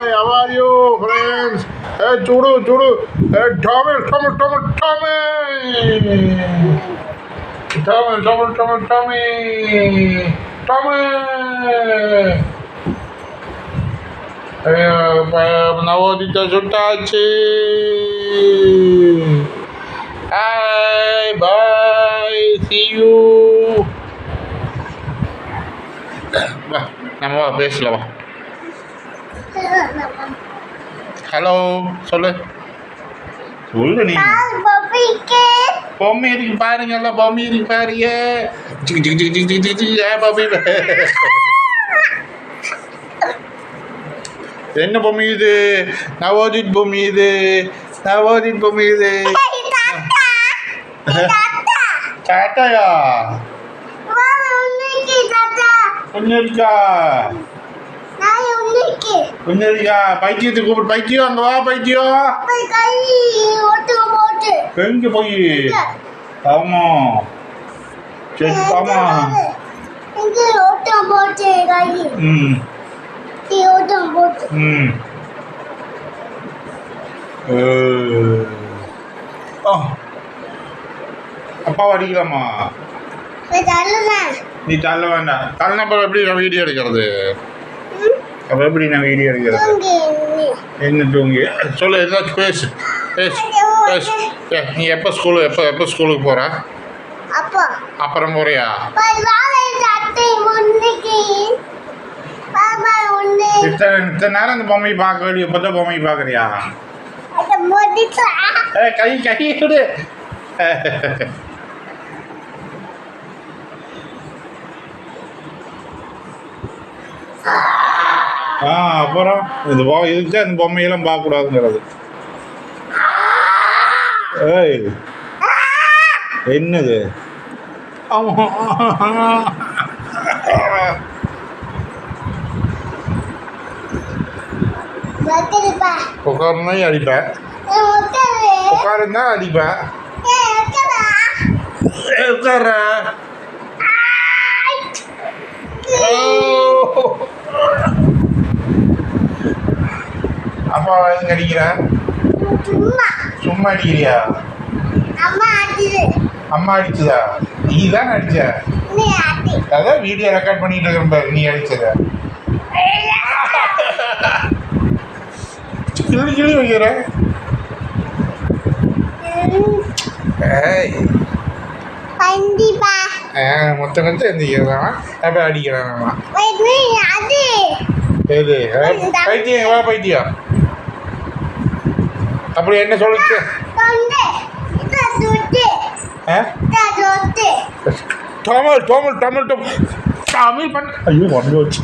How are you, friends? Hey, Chudu. Hey, Tommy. நவோதித்த சுட்டாச்சு. Hi, bye, see you. வா நம்ம வா பேசல வா. ஹலோ சொல்லு சொல்லு. நீ பொம்மை இருக்கு பாருங்கல்ல, பொம்மை இருக்கு பாருங்க. பொம்மை என்ன பொம்மை இது? நவோதித் பொம்மை இது. நவோதித் பொம்மை இது. டாட்டாயா ஒன்னு இருக்கா? ஒன்னு இருக்கா? பைத்தியத்துக்கு கூப்பிடு. பைத்தியம் அங்க வா. பைத்தியம் எங்க போய்? ஆமா சரி ஆமா. அப்பா அடிக்கலாமா? நீ தள்ள வேண்டாம். தள்ளன அப்புறம் எப்படி நான் வீடியோ எடுக்கிறது? அப்போ எப்படி நான் வீடியோ எடுக்கிறது? என்ன தூங்கி சொல்லு, ஏதாச்சும் பேசு பேசு பேசு. நீ எப்போ ஸ்கூலுக்கு போகிற? அப்புறம் போறியா? இத்தனை நேரம் இந்த பொம்மையை பார்க்க வேண்டிய இப்போதான் பொம்மையை பார்க்குறியா? கை விடு. அப்புறம் இதுக்கு தான் இந்த பொம்மையெல்லாம் பார்க்கக்கூடாதுங்கிறது. ஏய் என்னது? உட்காருந்தா அடிப்பேன். உட்காருந்தா அடிப்பேன். உட்கார அப்பா எங்க அடிக்கிற? சும்மா அடிக்கிறியா? அம்மா அடிச்சதா? நீ தான் அடிச்ச. அதான் வீடியோ ரெக்கார்ட் பண்ணிட்டு இருக்க. நீ அடிச்சத கிளி வைக்கிற. மொத்தம் எந்திக்கிறான். அப்ப அடிக்கிறான். எது பைத்தியம்? வா பைத்தியம். அப்படி என்ன சொல்லுச்சு? தமிழ் பண்ண. ஐயோ வந்து வச்சு